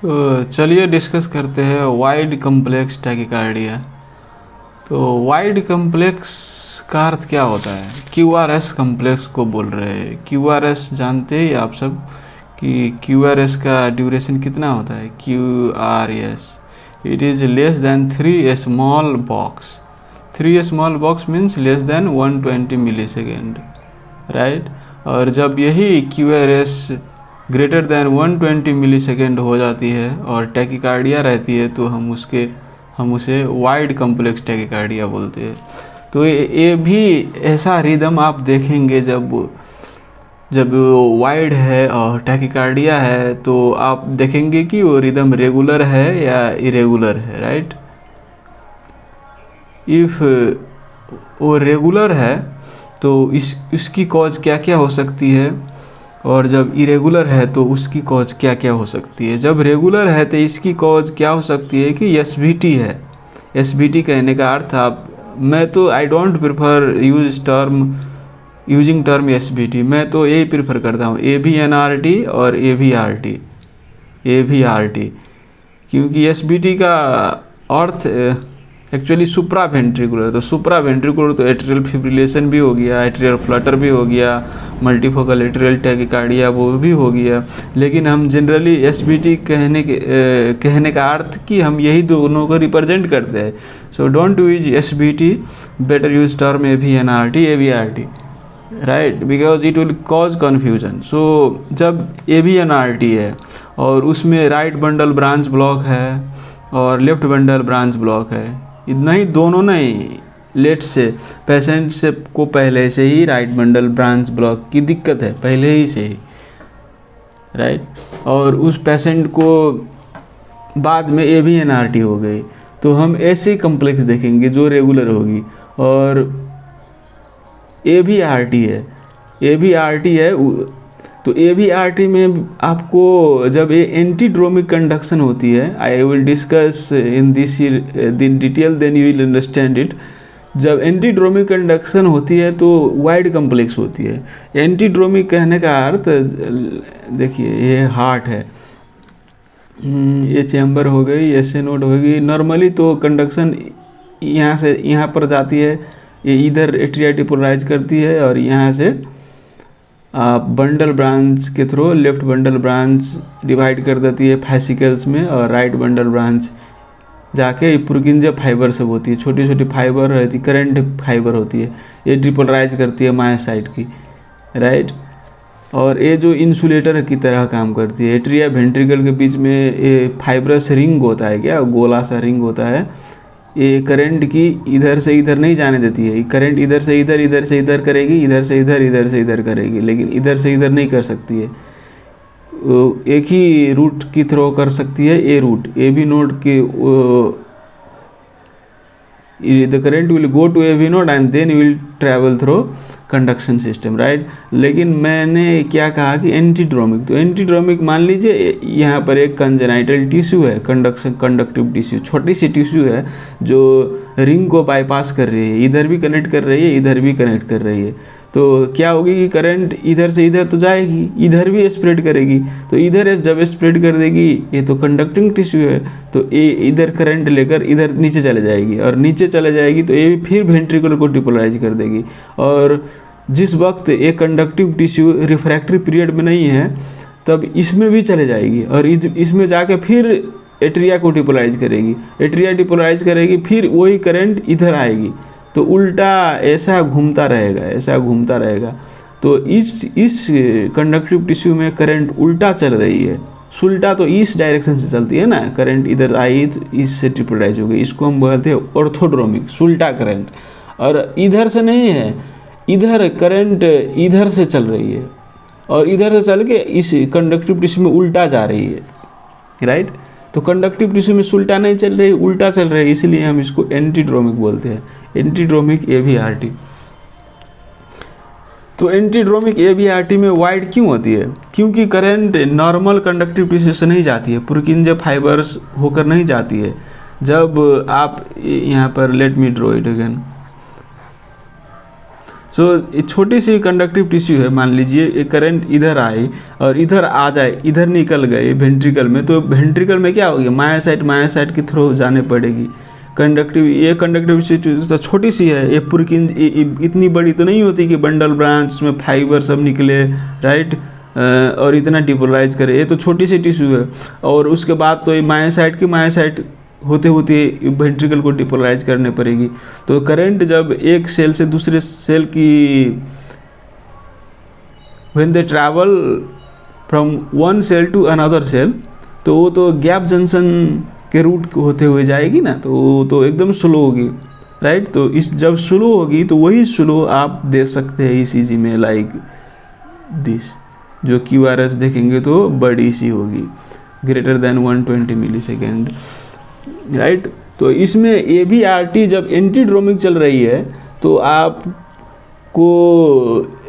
तो चलिए डिस्कस करते हैं वाइड कम्प्लेक्स टैकिकार्डिया। तो वाइड कम्प्लेक्स का अर्थ क्या होता है? QRS कम्प्लेक्स को बोल रहे हैं। QRS जानते हैं आप सब कि QRS का ड्यूरेशन कितना होता है? QRS it is less than 3 small box. 3 small box means less than 120 millisecond, right. और जब यही QRS greater than 120 millisecond हो जाती है और टैकिकार्डिया रहती है तो हम उसे वाइड कम्प्लेक्स टैकिकार्डिया बोलते हैं। तो ये भी ऐसा रिदम आप देखेंगे जब वाइड है और टैकिकार्डिया है तो आप देखेंगे कि वो रिदम रेगुलर है या इरेगुलर है, राइट। इफ़ वो रेगुलर है तो इसकी कॉज क्या क्या हो सकती है, और जब इरेगुलर है तो उसकी कॉज क्या क्या हो सकती है। जब रेगुलर है तो इसकी कॉज क्या हो सकती है कि SVT है। SVT कहने का अर्थ मैं तो I don't prefer using term SVT, मैं तो यही प्रिफर करता हूँ AVNRT और AVRT, क्योंकि SVT का अर्थ एक्चुअली सुप्रा वेंट्रिकुलर। तो सुप्रा वेंट्रिकुलर तो एट्रियल फिब्रिलेशन भी हो गया, एट्रियल फ्लटर भी हो गया, मल्टीफोकल एट्रियल टैकिकार्डिया वो भी हो गया। लेकिन हम जनरली SVT कहने का अर्थ कि हम यही दोनों को रिप्रेजेंट करते हैं। So don't use SVT, better use term AVNRT, AVRT, right, because it will cause confusion. So जब AVNRT है और उसमें राइट बंडल ब्रांच ब्लॉक है और लेफ्ट बंडल ब्रांच ब्लॉक है, इतना ही दोनों नहीं, लेट से पेशेंट से को पहले से ही राइट बंडल ब्रांच ब्लॉक की दिक्कत है, पहले ही से ही, राइट, और उस पेशेंट को बाद में AVNRT हो गई तो हम ऐसे कम्प्लेक्स देखेंगे जो रेगुलर होगी। और AVRT है तो AVRT में आपको जब ये एंटीड्रोमिक कंडक्शन होती है, I will discuss in this detail, then you will understand it. जब एंटीड्रोमिक कंडक्शन होती है तो वाइड कम्प्लेक्स होती है। एंटीड्रोमिक कहने का अर्थ देखिए, ये हार्ट है, ये चैम्बर हो गई, SA नोड हो गई। नॉर्मली तो कंडक्शन यहाँ से यहाँ पर जाती है, ये इधर एट्रिया डिपोलराइज करती है और यहाँ से बंडल ब्रांच के through left bundle branch divide कर देती है फैसिकल्स में, और राइट बंडल ब्रांच जाके पुर्किंजे फाइबर सब होती है, छोटी छोटी फाइबर रहती, करंट फाइबर होती है, ये डिपोलराइज करती है मायोसाइट की, राइट। और ये जो इंसुलेटर की तरह काम करती है। एट्रिया वेंट्रिकल के बीच में ये फाइब्रस रिंग होता है, क्या गोला सा रिंग होता है, ये करंट की इधर से इधर नहीं जाने देती है। करंट इधर से इधर करेगी, इधर से इधर करेगी, लेकिन इधर से इधर नहीं कर सकती है। एक ही रूट की थ्रो कर सकती है, ए रूट, AB नोड के the current will go to AV node and then will travel through conduction system, right. लेकिन मैंने क्या कहा कि एंटीड्रोमिक, तो एंटीड्रोमिक मान लीजिए यहाँ पर एक कंजेनाइटल टिश्यू है, कंडक्टिव टिश्यू, छोटी सी टिश्यू है जो रिंग को बाईपास कर रही है, इधर भी कनेक्ट कर रही है, इधर भी कनेक्ट कर रही है। तो क्या होगी कि करंट इधर से इधर तो जाएगी, इधर भी स्प्रेड करेगी, तो इधर जब स्प्रेड कर देगी, ये तो कंडक्टिंग टिश्यू है, तो ये इधर करंट लेकर इधर नीचे चले जाएगी, और नीचे चले जाएगी तो ये फिर वेंट्रिकुलर को डिपोलराइज कर देगी। और जिस वक्त ये कंडक्टिव टिश्यू रिफ्रैक्टरी पीरियड में नहीं है तब इसमें भी चले जाएगी और इसमें जाके फिर एट्रिया को डिपोलराइज करेगी, एट्रिया डिपोलराइज करेगी, फिर वही करंट इधर आएगी, तो उल्टा ऐसा घूमता रहेगा। तो इस कंडक्टिव टिश्यू में करंट उल्टा चल रही है। सुल्टा तो इस डायरेक्शन से चलती है ना, करंट इधर आई तो इससे डिपोलराइज हो गई, इसको हम बोलते हैं ऑर्थोड्रोमिक, सुल्टा करंट। और इधर से नहीं है, इधर करंट इधर से चल रही है और इधर से चल के इस कंडक्टिव टिश्यू में उल्टा जा रही है, राइट। तो कंडक्टिव टिश्यू में उल्टा नहीं चल रही, उल्टा चल रही है, इसलिए हम इसको एंटीड्रोमिक बोलते हैं, एंटीड्रोमिक AVRT। तो एंटीड्रोमिक AVRT में वाइड क्यों होती है? क्योंकि करंट नॉर्मल कंडक्टिव टिश्यू से नहीं जाती है, पुर्किंजे फाइबर्स होकर नहीं जाती है। जब आप यहाँ पर let me draw it again, so छोटी सी कंडक्टिव टिश्यू है, मान लीजिए एक करंट इधर आए और इधर आ जाए, इधर निकल गए वेंट्रिकल में, तो वेंट्रिकल में क्या होगी, मायोसाइट के थ्रू जाने पड़ेगी कंडक्टिव। ये कंडक्टिव टिश्यू तो छोटी सी है, ये पुरकिन इतनी बड़ी तो नहीं होती कि बंडल ब्रांच में फाइबर सब निकले, राइट, और इतना डिपोलराइज करे, ये तो छोटी सी टिश्यू है। और उसके बाद तो ये मायोसाइट होते होते वेंट्रिकल को डिपोलराइज करने पड़ेगी। तो करंट जब एक सेल से दूसरे सेल की when they travel from one cell to another cell, तो वो तो गैप जंक्शन के रूट होते हुए जाएगी ना, तो वो तो एकदम स्लो होगी, राइट। तो इस जब स्लो होगी तो वही स्लो आप देख सकते हैं ईसीजी में, लाइक दिस, जो QRS देखेंगे तो बड़ी सी होगी, ग्रेटर देन 120 मिलीसेकेंड, राइट। तो इसमें AVRT जब एंटीड्रोमिक चल रही है तो आपको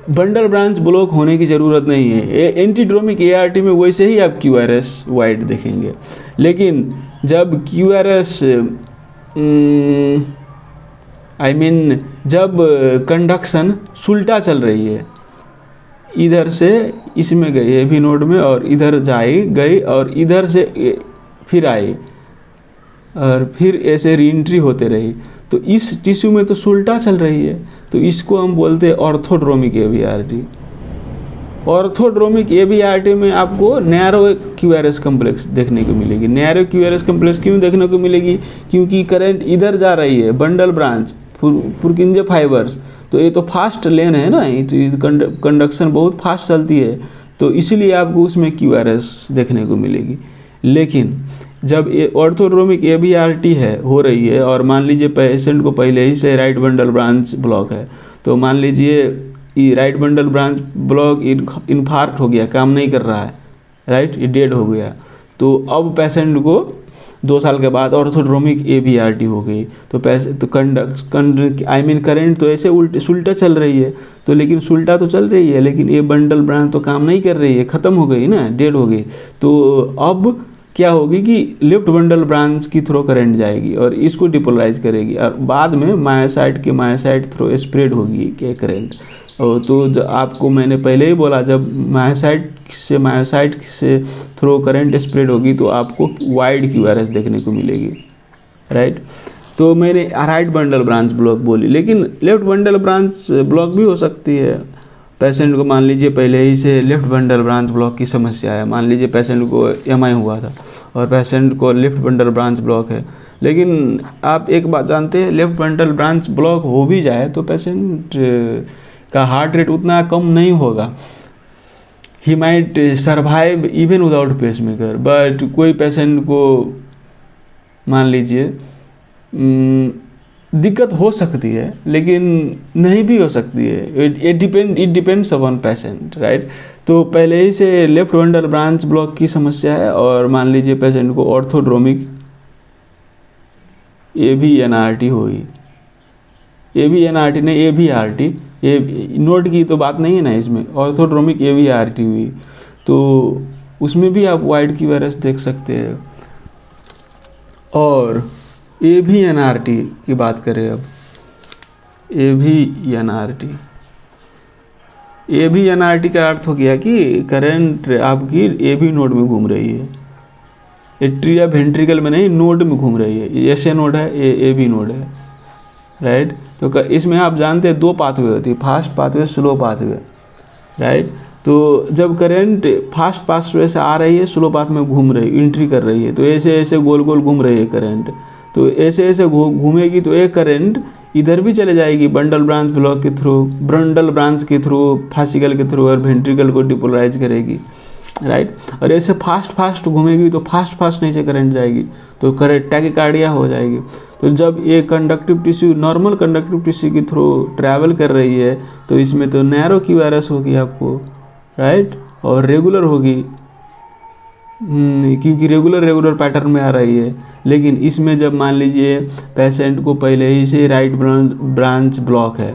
बंडल ब्रांच ब्लॉक होने की ज़रूरत नहीं है। एंटीड्रोमिक ART में वैसे ही आप QRS वाइड देखेंगे। लेकिन जब QRS जब कंडक्शन सुल्टा चल रही है, इधर से इसमें गई AV नोड में और इधर गई और इधर से फिर आई और फिर ऐसे रीएंट्री होते रही, तो इस टिश्यू में तो सुल्टा चल रही है, तो इसको हम बोलते हैं ऑर्थोड्रोमिक AVRT। ऑर्थोड्रोमिक AVRT में आपको नैरो QRS कम्प्लेक्स देखने को मिलेगी। नैरो QRS कम्प्लेक्स क्यों देखने को मिलेगी, क्योंकि करंट इधर जा रही है, बंडल ब्रांच पुरकिंजे फाइबर्स, तो ये तो फास्ट लेन है ना, तो कंडक्शन बहुत फास्ट चलती है, तो इसीलिए आपको उसमें QRS देखने को मिलेगी। लेकिन जब ऑर्थोड्रोमिक AVRT हो रही है और मान लीजिए पेशेंट को पहले ही से राइट बंडल ब्रांच ब्लॉक है, तो मान लीजिए ये right bundle branch block infarct हो गया, काम नहीं कर रहा है, राइट, ये डेड हो गया, तो अब पेशेंट को 2 साल के बाद ऑर्थोड्रोमिक AVRT हो गई। तो करंट तो ऐसे सुल्टा चल रही है, तो लेकिन सुल्टा तो चल रही है, लेकिन ये बंडल ब्रांच तो काम नहीं कर रही है, ख़त्म हो गई ना, डेड हो गई। तो अब क्या होगी कि लेफ्ट बंडल ब्रांच की थ्रो करंट जाएगी और इसको डिपोलराइज करेगी, और बाद में मायोसाइट थ्रो स्प्रेड होगी क्या करंट। तो आपको मैंने पहले ही बोला, जब मायोसाइट से थ्रो करंट स्प्रेड होगी तो आपको वाइड QRS देखने को मिलेगी, राइट। तो मैंने राइट बंडल ब्रांच ब्लॉक बोली, लेकिन लेफ्ट बंडल ब्रांच ब्लॉक भी हो सकती है। पेशेंट को मान लीजिए पहले ही से लेफ्ट बंडल ब्रांच ब्लॉक की समस्या है, मान लीजिए पेशेंट को MI हुआ था और पेशेंट को लेफ्ट बंडल ब्रांच ब्लॉक है, लेकिन आप एक बात जानते हैं, लेफ्ट बंडल ब्रांच ब्लॉक हो भी जाए तो पेशेंट का हार्ट रेट उतना कम नहीं होगा, he might survive even without pacemaker. But कोई पेशेंट को मान लीजिए दिक्कत हो सकती है, लेकिन नहीं भी हो सकती है, it depends upon patient, right. तो पहले ही से लेफ्ट बंडल ब्रांच ब्लॉक की समस्या है और मान लीजिए पेशेंट को ऑर्थोड्रोमिक AVNRT हुई, AVNRT ने AVRT, नोड की तो बात नहीं है ना इसमें, ऑर्थोड्रोमिक AVRT हुई, तो उसमें भी आप वाइड QRS देख सकते हैं। और AVNRT की बात करें अब, AVNRT का अर्थ हो गया कि करंट आपकी AV नोड में घूम रही है, एट्रिया वेंट्रिकल में नहीं, नोड में घूम रही है। SA नोड है, AV नोड है, राइट। तो इसमें आप जानते हैं 2 पाथवे होती है, fast pathway, slow pathway, right. तो जब करंट फास्ट पाथवे से आ रही है, स्लो पाथ में घूम रही है, एंट्री कर रही है, तो ऐसे ऐसे गोल गोल घूम रही है करंट, तो ऐसे ऐसे घूमेगी तो एक करंट इधर भी चले जाएगी बंडल ब्रांच ब्लॉक के थ्रू, बंडल ब्रांच के थ्रू, फासिकल के थ्रू, और वेंट्रिकल को डिपोलराइज करेगी, राइट। और ऐसे फास्ट घूमेगी तो फास्ट नीचे करंट जाएगी, तो करंट टैकीकार्डिया हो जाएगी। तो जब ये conductive tissue normal conductive tissue के थ्रू ट्रैवल कर रही है, तो इसमें तो नैरो QRS होगी आपको, राइट, और रेगुलर होगी, क्योंकि रेगुलर पैटर्न में आ रही है। लेकिन इसमें जब मान लीजिए पेशेंट को पहले ही से राइट ब्रांच ब्लॉक है,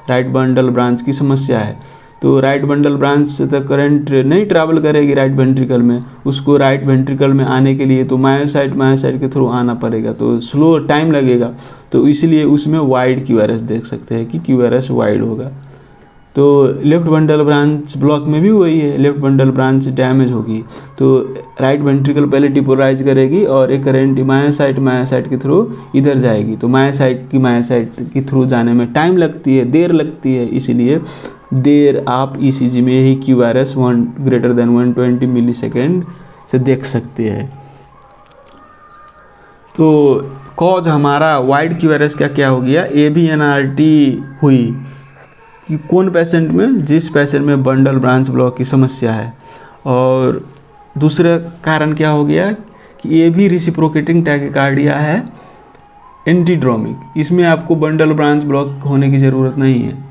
राइट बंडल ब्रांच की समस्या है, तो राइट बंडल ब्रांच से तक करंट नहीं ट्रैवल करेगी राइट वेंट्रिकल में, उसको राइट वेंट्रिकल में आने के लिए तो मायोसाइट के थ्रू आना पड़ेगा, तो स्लो टाइम लगेगा। तो इसलिए उसमें वाइड QRS देख सकते हैं कि QRS वाइड होगा, तो लेफ्ट बंडल ब्रांच ब्लॉक में भी वही है, लेफ्ट बंडल ब्रांच डैमेज होगी तो राइट वेंट्रिकल पहले डिपोलराइज करेगी और एक करंट मायोसाइट के थ्रू इधर जाएगी। तो मायोसाइट के थ्रू जाने में टाइम लगती है, देर लगती है, इसीलिए देर आप ईसीजी में ही QRS 1 > 120 मिलीसेकेंड से देख सकते हैं। तो कॉज हमारा वाइड QRS का क्या हो गया, AVNRT हुई कि कौन पेशेंट में, जिस पेशेंट में बंडल ब्रांच ब्लॉक की समस्या है। और दूसरा कारण क्या हो गया कि ये भी रिसिप्रोकेटिंग टैकीकार्डिया है एंटीड्रोमिक, इसमें आपको बंडल ब्रांच ब्लॉक होने की ज़रूरत नहीं है।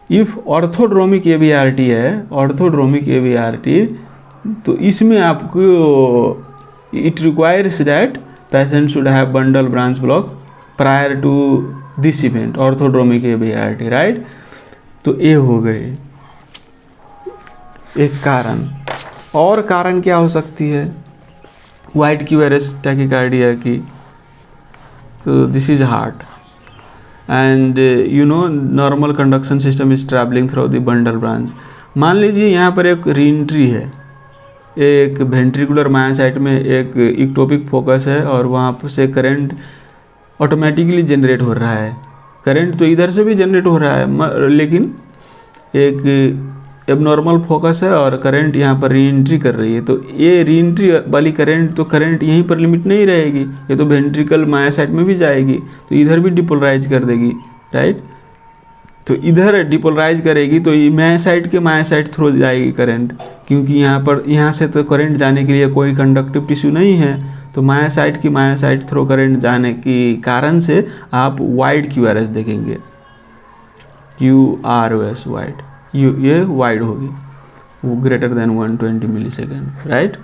इफ़ ऑर्थोड्रोमिक AVRT है, ऑर्थोड्रोमिक AVRT, तो इसमें आपको it requires that patient should have bundle branch block prior to this event, orthodromic AVRT, right. तो ये हो गए एक कारण। और कारण क्या हो सकती है वाइड QRS टैकीकार्डिया की, तो this is heart and you know normal conduction system is travelling through the bundle branch. मान लीजिए यहाँ पर एक रीएंट्री है, एक वेंट्रिकुलर मायोसाइट में एक इक्टोपिक फोकस है और वहाँ से करंट ऑटोमेटिकली जनरेट हो रहा है। करंट तो इधर से भी जनरेट हो रहा है, लेकिन एक एबनॉर्मल फोकस है और करंट यहाँ पर रीएंट्री कर रही है। तो ये रीएंट्री वाली करंट, तो करंट यहीं पर लिमिट नहीं रहेगी, ये तो वेंट्रिकल मायोसाइट में भी जाएगी, तो इधर भी डिपोलराइज कर देगी, राइट। तो इधर डिपोलराइज करेगी तो मायोसाइट थ्रू जाएगी करंट, क्योंकि यहाँ से तो करंट जाने के लिए कोई कंडक्टिव टिश्यू नहीं है। तो मायोसाइट थ्रू करंट जाने के कारण से आप वाइड QRS देखेंगे, QRS वाइड, ये वाइड होगी, वो ग्रेटर देन 120 मिलीसेकेंड, राइट।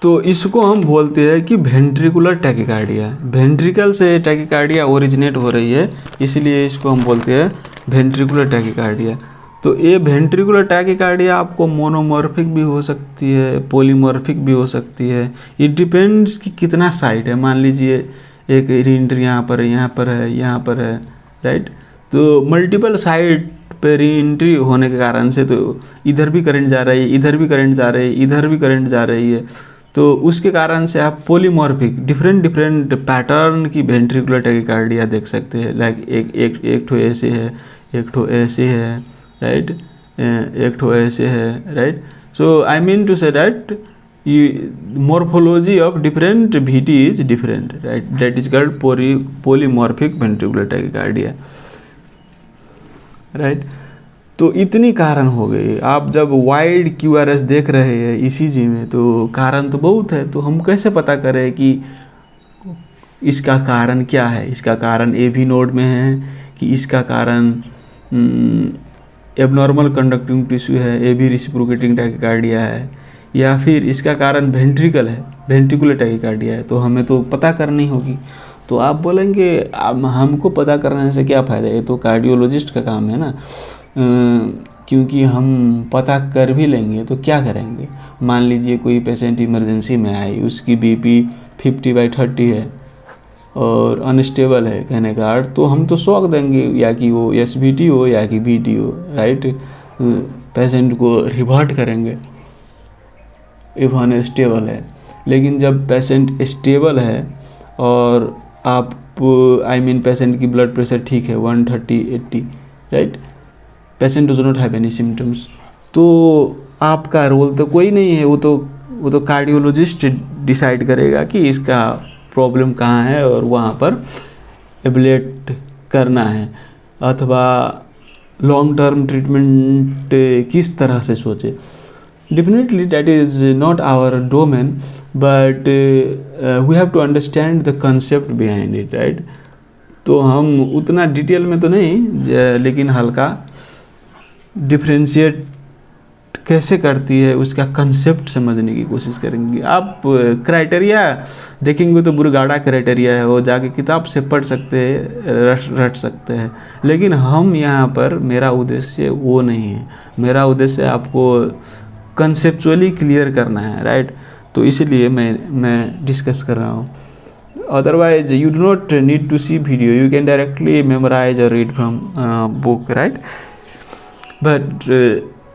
तो इसको हम बोलते हैं कि वेंट्रिकुलर टैकीकार्डिया, वेंट्रिकल से टैकीकार्डिया ओरिजिनेट हो रही है, इसलिए इसको हम बोलते हैं वेंट्रिकुलर टैकीकार्डिया। तो ये वेंट्रिकुलर टैकीकार्डिया आपको मोनोमॉर्फिक भी हो सकती है, पॉलीमॉर्फिक भी हो सकती है, इट डिपेंड्स कि कितना साइट है। मान लीजिए एक रीएंट्री यहाँ पर है, राइट। तो मल्टीपल साइट पे रीएंट्री होने के कारण से तो इधर भी करंट जा रही है, इधर भी करंट जा रही है, इधर भी करंट जा रही है, तो उसके कारण से आप पॉलीमॉर्फिक डिफरेंट पैटर्न की वेंट्रिकुलर टैकीकार्डिया देख सकते हैं। लाइक एक ठो ऐसे है, एक ठो ऐसे है, राइट, एक ठो ऐसे है, right. So I mean to say that morphology of different VT is different, right? That is called polymorphic ventricular tachycardia, right? तो इतनी कारण हो गई। आप जब वाइड QRS देख रहे हैं ECG में तो कारण तो बहुत है, तो हम कैसे पता करें कि इसका कारण क्या है? इसका कारण AV नोड में है कि इसका कारण एबनॉर्मल कंडक्टिंग टिश्यू है, AV रिसिप्रोकेटिंग टैकीकार्डिया है, या फिर इसका कारण वेंट्रिकल है, वेंट्रिकुलर टैकीकार्डिया है, तो हमें तो पता करनी होगी। तो आप बोलेंगे हमको पता करने से क्या फ़ायदा, ये तो कार्डियोलॉजिस्ट का काम है ना। क्योंकि हम पता कर भी लेंगे तो क्या करेंगे। मान लीजिए कोई पेशेंट इमरजेंसी में आई, उसकी BP 50/30 है और अनस्टेबल है कहने का अर्थ, तो हम तो शॉक देंगे, या कि वो SVT हो या कि VT हो, राइट। पेशेंट को रिवर्ट करेंगे इफ अनस्टेबल है। लेकिन जब पेशेंट स्टेबल है और आप पेशेंट की ब्लड प्रेशर ठीक है 130/80, right, patient does not have any symptoms, तो आपका रोल तो कोई नहीं है, वो तो कार्डियोलॉजिस्ट डिसाइड करेगा कि इसका प्रॉब्लम कहाँ है और वहाँ पर एब्लेट करना है, अथवा लॉन्ग टर्म ट्रीटमेंट किस तरह से सोचे। Definitely that is not our domain, but we have to understand the concept behind it, right? तो हम उतना डिटेल में तो नहीं, लेकिन हल्का डिफ्रेंशिएट कैसे करती है उसका कंसेप्ट समझने की कोशिश करेंगे। आप क्राइटेरिया देखेंगे तो बुरगाड़ा क्राइटेरिया है, वो जाके किताब से पढ़ सकते हैं, रट सकते हैं, लेकिन हम यहाँ पर, मेरा उद्देश्य वो नहीं है। मेरा उद्देश्य आपको कंसेप्चुअली क्लियर करना है, राइट। तो इसलिए मैं डिस्कस कर रहा हूँ। otherwise you do not need to see video, you can directly memorize or read from book, right? but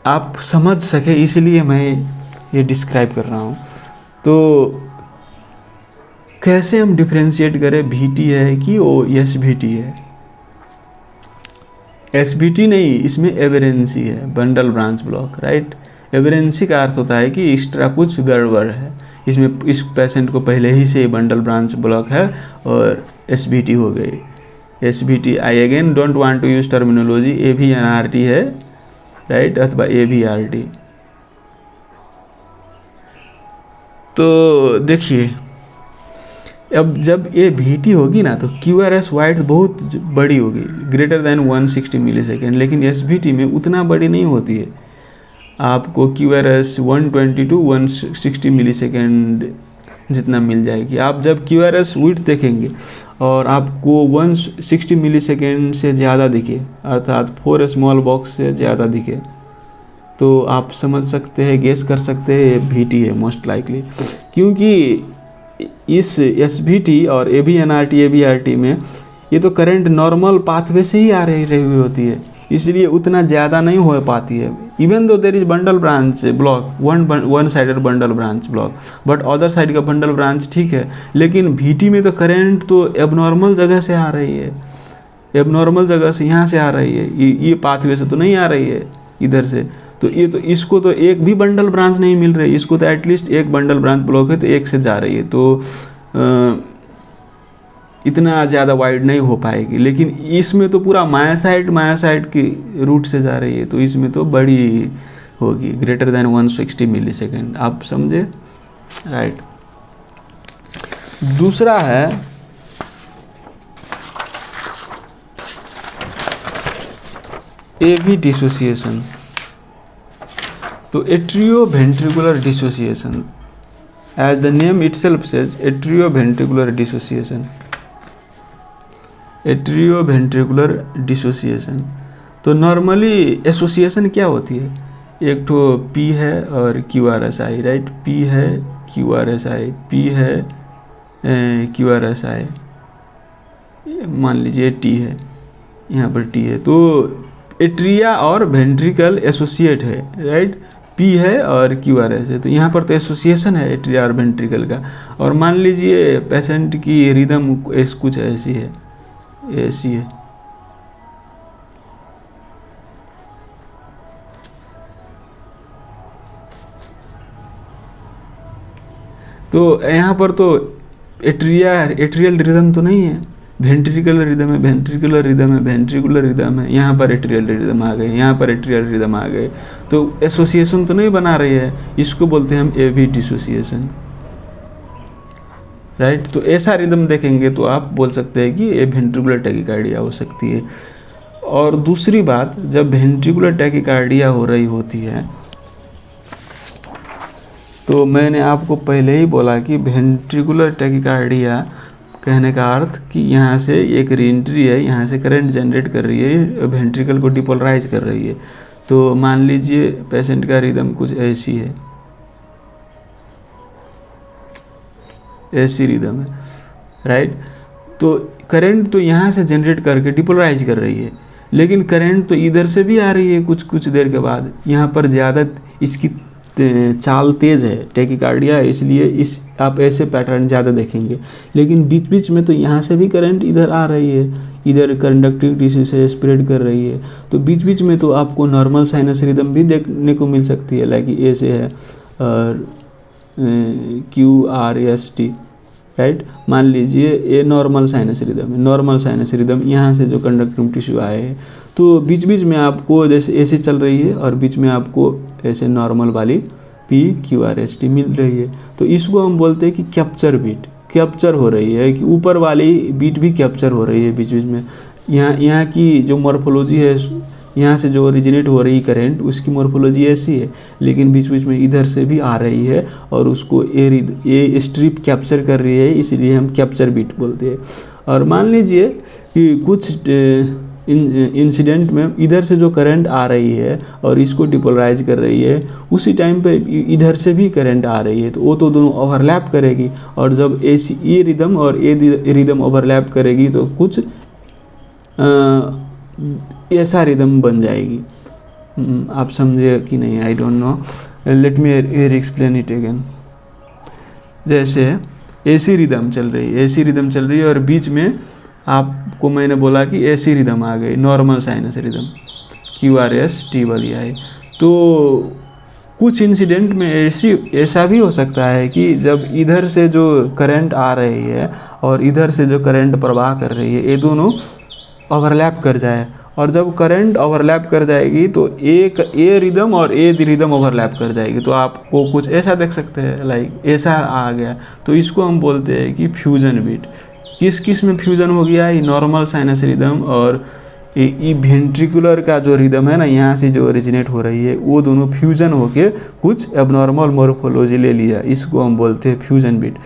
आप समझ सके इसलिए मैं ये डिस्क्राइब कर रहा हूँ। तो कैसे हम डिफ्रेंशिएट करें VT है कि वो SVT है? SVT नहीं, इसमें एबरेंसी है, बंडल ब्रांच ब्लॉक, राइट। एबरेंसी का अर्थ होता है कि एक्स्ट्रा कुछ गड़बड़ है इसमें, इस पेशेंट को पहले ही से बंडल ब्रांच ब्लॉक है और SVT हो गई। SVT, I again don't want to use terminology, AVNRT है, राइट, अथवा AVRT। तो देखिए, अब जब ये VT होगी ना तो QRS वाइड बहुत बड़ी होगी, ग्रेटर देन 160 मिलीसेकेंड, लेकिन SVT में उतना बड़ी नहीं होती है। आपको QRS 120 to 160 मिलीसेकेंड जितना मिल जाएगी। आप जब QRS विड्थ देखेंगे और आपको 160 मिलीसेकेंड से ज़्यादा दिखे, अर्थात 4 स्मॉल बॉक्स से ज़्यादा दिखे, तो आप समझ सकते हैं, गेस कर सकते हैं VT है मोस्ट लाइकली। क्योंकि इस SVT और AVNRT AVRT में ये तो करंट नॉर्मल पाथवे से ही आ रही हुई होती है, इसलिए उतना ज़्यादा नहीं हो पाती है। Even though there is bundle branch block, one sided bundle branch block, but other side का बंडल ब्रांच ठीक है, लेकिन VT में तो करंट तो एबनॉर्मल जगह से आ रही है, एबनॉर्मल जगह से यहाँ से आ रही है, ये पाथवे से तो नहीं आ रही है इधर से। तो ये तो इसको तो एक भी बंडल ब्रांच नहीं मिल रही, इसको तो एटलीस्ट एक बंडल ब्रांच ब्लॉक है तो एक से जा रही है, तो इतना ज़्यादा वाइड नहीं हो पाएगी। लेकिन इसमें तो पूरा मायासाइड की रूट से जा रही है, तो इसमें तो बड़ी होगी, ग्रेटर देन 160 मिलीसेकेंड। आप समझे, राइट। दूसरा है AV डिसोसिएशन। तो atrioventricular dissociation, as the name itself says, atrioventricular dissociation, atrioventricular dissociation. तो नॉर्मली एसोसिएशन क्या होती है, एक तो P है और QRSI, राइट, P है QRSI, P है QRSI, मान लीजिए T है, यहाँ पर T है, तो एट्रिया और वेंट्रिकल एसोसिएट है, राइट, P है और QRS है, तो यहाँ पर तो एसोसिएशन है एट्रिया और वेंट्रिकल का। और मान लीजिए पेशेंट की रिदम कुछ ऐसी है, ऐसी है, तो यहाँ पर तो एट्रियल रिदम तो नहीं है, वेंट्रिकुलर रिदम है, वेंट्रिकुलर रिदम है, वेंट्रिकुलर रिदम है, यहाँ पर एट्रियल रिदम आ गए, यहाँ पर एट्रियल रिदम आ गए, तो एसोसिएशन तो नहीं बना रही है, इसको बोलते हैं हम AV डिसोसिएशन, राइट। तो ऐसा रिदम देखेंगे तो आप बोल सकते हैं कि ये वेंट्रिकुलर टैकीकार्डिया हो सकती है। और दूसरी बात, जब वेंट्रिकुलर टैकीकार्डिया हो रही होती है तो मैंने आपको पहले ही बोला कि वेंट्रिकुलर टैकीकार्डिया कहने का अर्थ कि यहाँ से एक रीएंट्री है, यहाँ से करंट जनरेट कर रही है, वेंट्रिकल को डिपोलराइज कर रही है। तो मान लीजिए पेशेंट का रिदम कुछ ऐसी है, ऐसी रिदम है, राइट। तो करंट तो यहाँ से जनरेट करके डिपोलराइज कर रही है, लेकिन करंट तो इधर से भी आ रही है कुछ देर के बाद। यहाँ पर ज़्यादा इसकी चाल तेज़ है, टैकीकार्डिया है, इसलिए इस आप ऐसे पैटर्न ज़्यादा देखेंगे। लेकिन बीच बीच में तो यहाँ से भी करंट इधर आ रही है, इधर कंडक्टिव टिश्यू से स्प्रेड कर रही है, तो बीच बीच में तो आपको नॉर्मल साइनस रिदम भी देखने को मिल सकती है, लाइक ए से है और QRST, राइट। मान लीजिए ये नॉर्मल साइनस रिदम है, नॉर्मल साइनस रिदम यहाँ से जो कंडक्टिव टिश्यू आए हैं, तो बीच बीच में आपको जैसे ऐसे चल रही है और बीच में आपको ऐसे नॉर्मल वाली PQRST मिल रही है। तो इसको हम बोलते हैं कि कैप्चर बीट, कैप्चर हो रही है, कि ऊपर वाली बीट भी कैप्चर हो रही है बीच बीच में। यहाँ की जो मॉर्फोलॉजी है, यहाँ से जो ओरिजिनेट हो रही करंट, उसकी मॉर्फोलॉजी ऐसी है, लेकिन बीच बीच में इधर से भी आ रही है और उसको ये स्ट्रिप कैप्चर कर रही है, इसीलिए हम कैप्चर बीट बोलते हैं। और मान लीजिए कि कुछ इंसिडेंट में इधर से जो करंट आ रही है और इसको डिपोलराइज कर रही है, उसी टाइम पे इधर से भी करंट आ रही है, तो वो तो दोनों ओवरलैप करेगी। और जब ये रिदम और ये रिदम ओवरलैप करेगी तो कुछ ऐसा रिदम बन जाएगी। आप समझे कि नहीं, I don't know, let me explain it again. जैसे ऐसी रिदम चल रही है, ऐसी रिदम चल रही है और बीच में आपको मैंने बोला कि ऐसी रिदम आ गई, नॉर्मल साइनस रिदम, QRS वाली आई। तो कुछ इंसिडेंट में ऐसा भी हो सकता है कि जब इधर से जो करंट आ रही है और इधर से जो करंट प्रवाह कर रही है, ये दोनों ओवरलैप कर जाए, और जब करंट ओवरलैप कर जाएगी तो एक ए रिदम और ए रिदम ओवरलैप कर जाएगी, तो आपको कुछ ऐसा देख सकते हैं, लाइक ऐसा आ गया। तो इसको हम बोलते हैं कि फ्यूजन बीट। किस किस में फ्यूजन हो गया, ये नॉर्मल साइनस रिदम और ये वेंट्रिकुलर का जो रिदम है ना, यहाँ से जो ओरिजिनेट हो रही है, वो दोनों फ्यूजन होके कुछ एबनॉर्मल मॉर्फोलॉजी ले लिया, इसको हम बोलते हैं फ्यूजन बीट।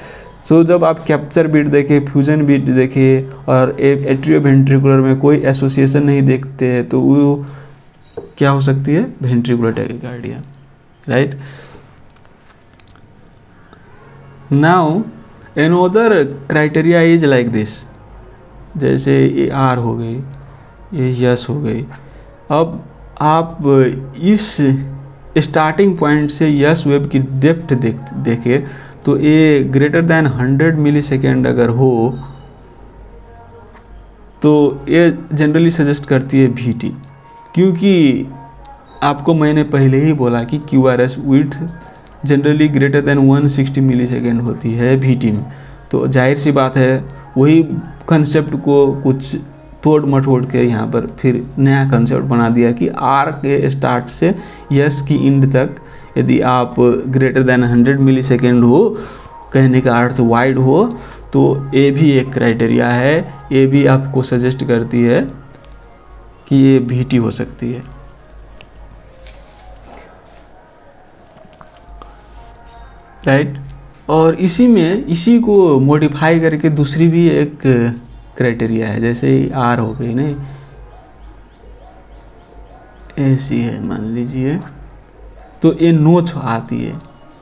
तो जब आप कैप्चर बीट देखें, फ्यूजन बीट देखें और एट्रियो वेंट्रिकुलर में कोई एसोसिएशन नहीं देखते हैं, तो वो क्या हो सकती है, ventricular tachycardia, right. Now another criteria is like this, जैसे ये आर हो गई, ये यस हो गई। अब आप इस स्टार्टिंग पॉइंट से यस वेव की डेप्थ देखें तो ये ग्रेटर दैन 100 मिलीसेकेंड अगर हो तो ये जनरली सजेस्ट करती है VT, क्योंकि आपको मैंने पहले ही बोला कि QRS width generally greater than 160 millisecond होती है VT में। तो जाहिर सी बात है, वही कंसेप्ट को कुछ तोड़ मटोड़ के यहाँ पर फिर नया कंसेप्ट बना दिया कि R के स्टार्ट से यस की इंड तक यदि आप ग्रेटर दैन 100 मिलीसेकेंड हो, कहने का अर्थ वाइड हो, तो ये भी एक क्राइटेरिया है। ये भी आपको सजेस्ट करती है कि ये VT हो सकती है, राइट। और इसी को मॉडिफाई करके दूसरी भी एक क्राइटेरिया है, जैसे R हो गई नहीं, ऐसी है मान लीजिए, तो ये नोच आती है।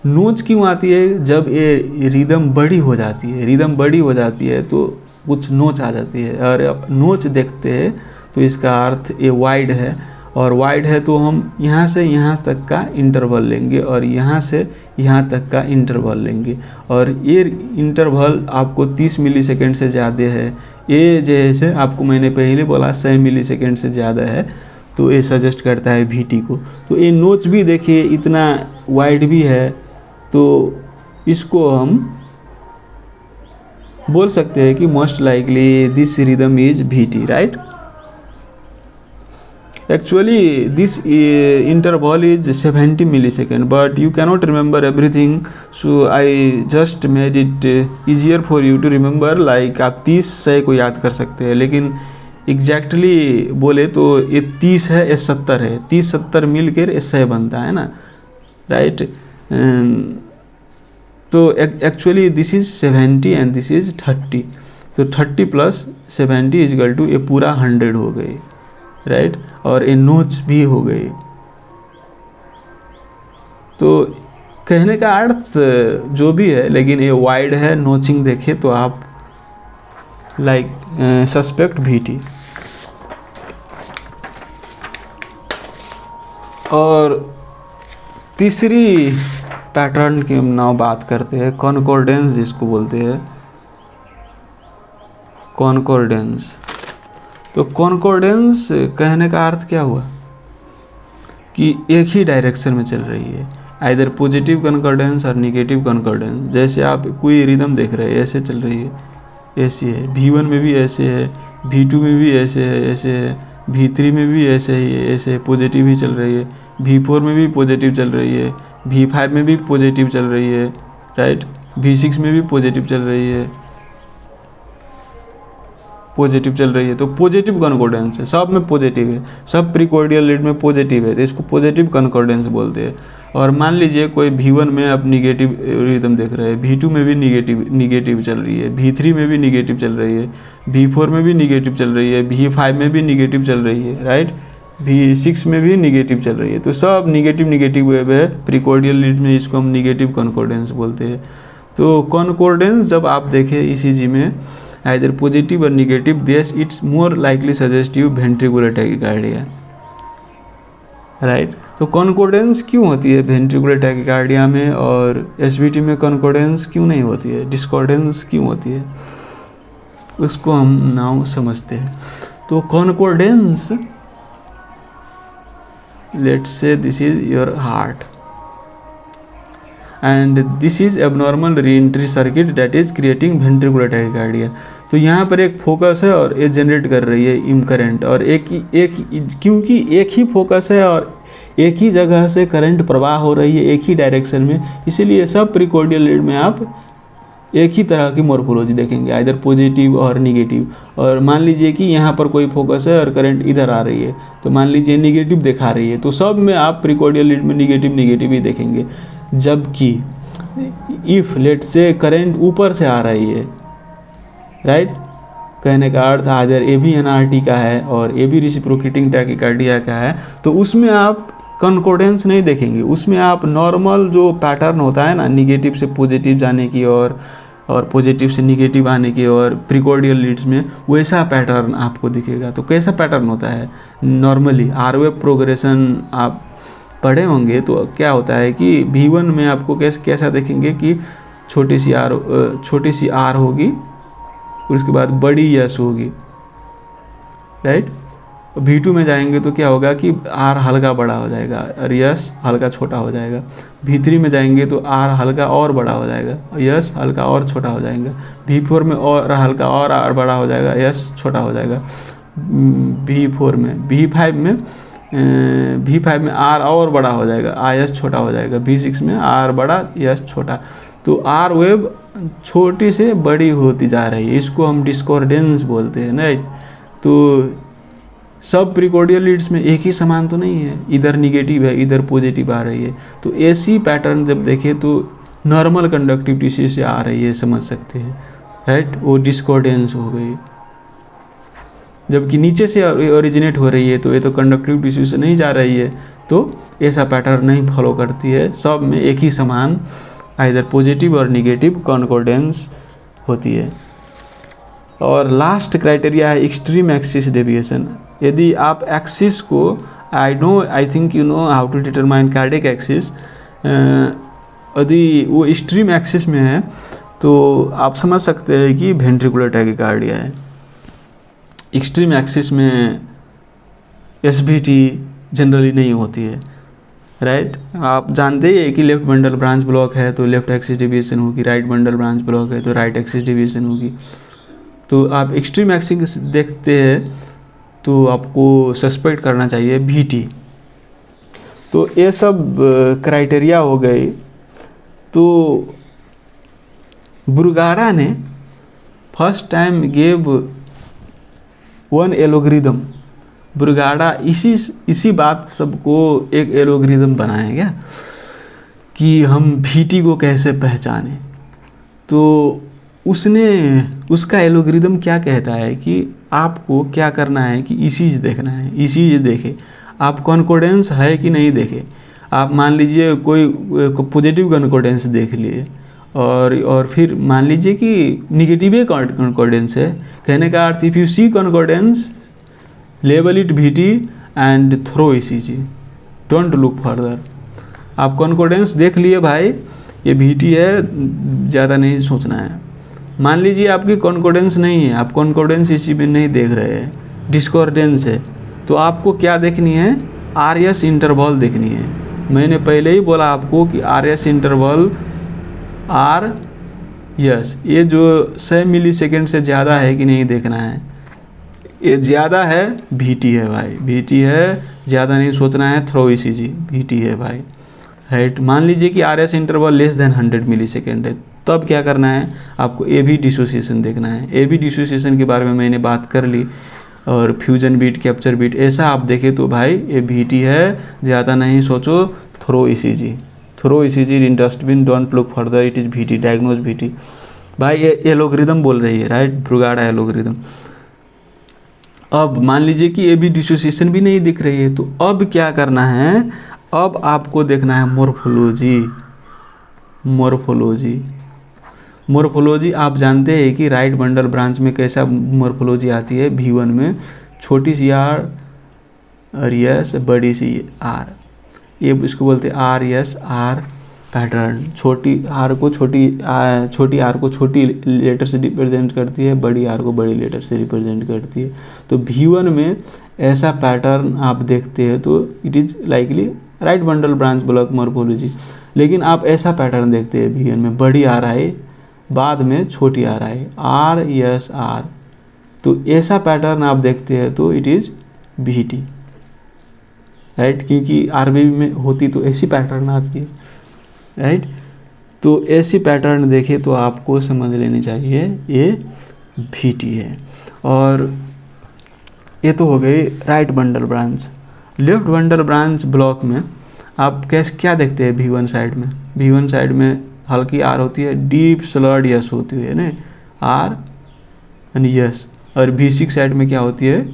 नोच क्यों आती है, जब ये रिदम बड़ी हो जाती है, रिदम बड़ी हो जाती है तो कुछ नोच आ जाती है, और नोच देखते हैं तो इसका अर्थ ये वाइड है, और वाइड है तो हम यहाँ से यहाँ तक का इंटरवल लेंगे और यहाँ से यहाँ तक का इंटरवल लेंगे, और ये इंटरवल आपको 30 मिलीसेकेंड से ज़्यादा है, ये जैसे आपको मैंने पहले बोला 100 मिलीसेकेंड से ज़्यादा है, तो ये सजेस्ट करता है VT को। तो ये नोच भी देखिए इतना वाइड भी है, तो इसको हम बोल सकते हैं कि most likely this rhythm is VT, right. Actually this interval is 70 millisecond, but you cannot remember everything, so I just made it easier for you to remember, like आप 30 को याद कर सकते हैं, लेकिन एग्जैक्टली बोले तो ये 30 है, ये 70 है, 30-70 मिल कर 100 बनता है ना, राइट। तो actually this is 70 and this is 30, तो 30 + 70 = ये पूरा 100 हो गई, राइट। और ये नोच भी हो गई। तो कहने का अर्थ जो भी है, लेकिन ये वाइड है, नोचिंग देखे तो आप लाइक सस्पेक्ट VT। और तीसरी पैटर्न की हम नाम बात करते हैं, कॉन्कोर्डेंस जिसको बोलते हैं, कॉन्कोर्डेंस। तो कॉन्कोर्डेंस कहने का अर्थ क्या हुआ कि एक ही डायरेक्शन में चल रही है, आइदर पॉजिटिव कॉन्कोर्डेंस और निगेटिव कॉन्कोर्डेंस। जैसे आप कोई रिदम देख रहे हैं, ऐसे चल रही है, ऐसी है, V1 में भी ऐसे है, V2 में भी ऐसे है, ऐसे है, V3 में भी ऐसे ही है, ऐसे पॉजिटिव ही चल रही है, V4 में भी पॉजिटिव चल रही है, V5 में भी पॉजिटिव चल रही है, राइट, V6 में भी पॉजिटिव चल रही है, पॉजिटिव चल रही है, तो पॉजिटिव कॉन्कोर्डेंस है, सब में पॉजिटिव है, सब प्रीकॉर्डियल लीड में पॉजिटिव है, तो इसको पॉजिटिव कॉन्कोर्डेंस बोलते हैं। और मान लीजिए कोई V1 में आप निगेटिव रिदम देख रहे हैं, V2 में भी निगेटिव चल रही है, V3 में भी निगेटिव चल रही है, V4 में भी निगेटिव चल रही है, V5 में भी निगेटिव चल रही है, राइट, V6 में भी निगेटिव चल रही है, तो सब निगेटिव वेव है प्रीकॉर्डियल लीड में, इसको हम निगेटिव कॉन्कोर्डेंस बोलते हैं। तो कॉन्कोर्डेंस जब आप देखें ECG में आइदर पॉजिटिव और negative, this it's more likely suggestive ventricular tachycardia, right. तो कॉन्कोर्डेंस क्यों होती है वेंट्रिकुलर टैकीकार्डिया में और SVT में कॉन्कोर्डेंस क्यों नहीं होती है, डिस्कॉर्डेंस क्यों होती है, उसको हम नाउ समझते हैं। तो concordance, let's say this is your heart and this is abnormal re-entry circuit that is creating ventricular tachycardia। तो यहाँ पर एक फोकस है और ये जनरेट कर रही है इम करंट, और क्योंकि एक ही फोकस है और एक ही जगह से करंट प्रवाह हो रही है एक ही डायरेक्शन में, इसीलिए सब प्रीकॉर्डियल लीड में आप एक ही तरह की मॉर्फोलॉजी देखेंगे, आइदर पॉजिटिव और निगेटिव। और मान लीजिए कि यहाँ पर कोई फोकस है और करंट इधर आ रही है, तो मान लीजिए निगेटिव दिखा रही है, तो सब में आप प्रीकॉर्डियल लीड में निगेटिव ही देखेंगे। जबकि इफ़ लेट से करंट ऊपर से आ रही है, राइट, कहने का अर्थ आइदर AV-NRT का है और AV रेसिप्रोकेटिंग टैकीकार्डिया का है, तो उसमें आप कॉन्कोर्डेंस नहीं देखेंगे, उसमें आप नॉर्मल जो पैटर्न होता है ना, निगेटिव से पॉजिटिव जाने की और पॉजिटिव से निगेटिव आने की और प्रीकॉर्डियल लीड्स में वैसा पैटर्न आपको दिखेगा। तो कैसा पैटर्न होता है नॉर्मली, R-वेव प्रोग्रेशन आप पढ़े होंगे, तो क्या होता है कि V1 में आपको कैसा देखेंगे कि छोटी सी R होगी और उसके बाद बड़ी यस होगी, राइट। V2 में जाएंगे तो क्या होगा कि R हल्का बड़ा हो जाएगा और यस हल्का छोटा हो जाएगा। V3 में जाएंगे तो R हल्का और बड़ा हो जाएगा, यस हल्का और छोटा हो जाएगा। V4 में और हल्का और R बड़ा हो जाएगा, यस छोटा हो जाएगा। V4 में V5 में R और बड़ा हो जाएगा, यस छोटा हो जाएगा। V6 में R बड़ा यस छोटा, तो R वेव छोटी से बड़ी होती जा रही है, इसको हम डिस्कॉर्डेंस बोलते हैं, राइट। तो सब प्रीकॉर्डियल लीड्स में एक ही समान तो नहीं है, इधर निगेटिव है इधर पॉजिटिव आ रही है, तो ऐसी पैटर्न जब देखें तो नॉर्मल कंडक्टिव टिश्यू से आ रही है, समझ सकते हैं, राइट, वो डिस्कॉर्डेंस हो गई। जबकि नीचे से ओरिजिनेट हो रही है तो ये तो कंडक्टिव टिश्यू से नहीं जा रही है, तो ऐसा पैटर्न नहीं फॉलो करती है, सब में एक ही समान आइदर पॉजिटिव और निगेटिव कॉन्कोर्डेंस होती है। और लास्ट क्राइटेरिया है एक्सट्रीम एक्सिस डेविएशन। यदि आप एक्सिस को I think you know how to determine cardiac axis, यदि वो एक्सट्रीम एक्सिस में है तो आप समझ सकते हैं कि वेंट्रिकुलर टैकीकार्डिया है। एक्सट्रीम एक्सिस में SVT जनरली नहीं होती है, राइट। आप जानते ही है कि लेफ्ट बंडल ब्रांच ब्लॉक है तो लेफ्ट एक्सिस डेविएशन होगी, राइट बंडल ब्रांच ब्लॉक है तो राइट एक्सिस डेविएशन होगी। तो आप एक्सट्रीम एक्सिस देखते हैं तो आपको सस्पेक्ट करना चाहिए VT। तो ये सब क्राइटेरिया हो गए। तो ब्रुगाड़ा ने फर्स्ट टाइम गेव वन एलोग्रिदम। ब्रुगाड़ा इसी बात सबको एक एलोग्रिदम बनाया गया कि हम VT को कैसे पहचाने। तो उसका एलोग्रिदम क्या कहता है कि आपको क्या करना है कि ECG देखना है, ECG देखे आप कॉन्कोर्डेंस है कि नहीं देखे। आप मान लीजिए कोई पॉजिटिव कॉन्कोर्डेंस देख लिए और फिर मान लीजिए कि निगेटिव कॉन्कोर्डेंस है, कहने का अर्थ if you see concordance label it VT and throw ECG, don't look further. आप कॉन्कोर्डेंस देख लिए भाई ये VT है, ज़्यादा नहीं सोचना है। मान लीजिए आपकी कॉन्कोर्डेंस नहीं है, आप कॉन्कोर्डेंस ECG में नहीं देख रहे हैं, डिस्कॉर्डेंस है, तो आपको क्या देखनी है, RS इंटरवल देखनी है। मैंने पहले ही बोला आपको कि RS इंटरवल RS ये जो 100 मिलीसेकेंड से ज़्यादा है कि नहीं देखना है, ये ज़्यादा है VT है भाई, VT है, ज़्यादा नहीं सोचना है, थ्रो ECG VT है भाई। राइट। मान लीजिए कि R S interval less than 100 मिली सेकेंड है, तब क्या करना है आपको, ए बी डिसोसिएशन देखना है। ए बी डिसोसिएशन के बारे में मैंने बात कर ली, और फ्यूजन बीट, कैप्चर बीट, ऐसा आप देखें तो भाई ये VT है, ज़्यादा नहीं सोचो, throw ECG, throw ECG in dustbin, don't look further, it is VT, diagnose VT। भाई ये एलोगरिदम बोल रही है, राइट, ब्रुगाडा एलोगरिदम। अब मान लीजिए कि ए बी डिसोसिएशन भी नहीं दिख रही है, तो अब क्या करना है, अब आपको देखना है मोर्फोलॉजी। मोर्फोलॉजी, मोर्फोलॉजी आप जानते हैं कि राइट बंडल ब्रांच में कैसा मोर्फोलॉजी आती है, V1 में छोटी सी R और S, बड़ी सी R, ये इसको बोलते हैं RSR पैटर्न। छोटी R को छोटी R को छोटी लेटर से रिप्रेजेंट करती है, बड़ी R को बड़ी लेटर से रिप्रेजेंट करती है। तो V1 में ऐसा पैटर्न आप देखते हैं तो it is likely right bundle branch block morphology. लेकिन आप ऐसा पैटर्न देखते हैं V1 में बड़ी R आए, बाद में छोटी R आए, RSR, तो ऐसा पैटर्न आप देखते हैं तो इट इज़ VT, राइट, क्योंकि RBB में होती तो ऐसी पैटर्न आती है, राइट। तो ऐसी पैटर्न देखे तो आपको समझ लेनी चाहिए ये VT है। और ये तो हो गई right bundle branch. Left bundle branch block में आप क्या देखते हैं, V1 साइड में, V1 साइड में हल्की R होती है, डीप स्लर्ड यस होती है ना, R एंड यस। और V6 साइड में क्या होती है,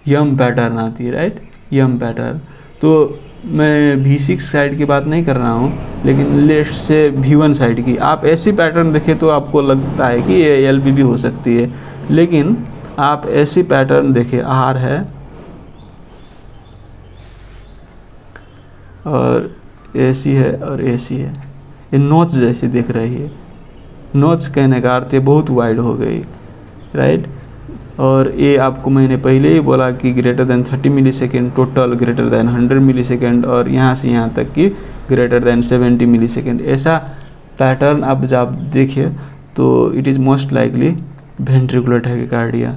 यम पैटर्न आती है, राइट, यम पैटर्न। तो मैं V6 साइड की बात नहीं कर रहा हूँ, लेकिन लेफ्ट से V1 साइड की आप ऐसी पैटर्न देखें तो आपको लगता है कि ये LBB हो सकती है। लेकिन आप ऐसी पैटर्न देखें, R है और AC है और AC है, ये नोच जैसी दिख रही है। नोच कहने का अर्थ बहुत वाइड हो गई, राइट। और ये आपको मैंने पहले ही बोला कि ग्रेटर देन 30 मिली सेकेंड टोटल, ग्रेटर देन 100 मिली सेकेंड, और यहाँ से यहाँ तक कि ग्रेटर देन 70 मिली सेकेंड। ऐसा पैटर्न अब जब देखिए तो it is most likely ventricular tachycardia.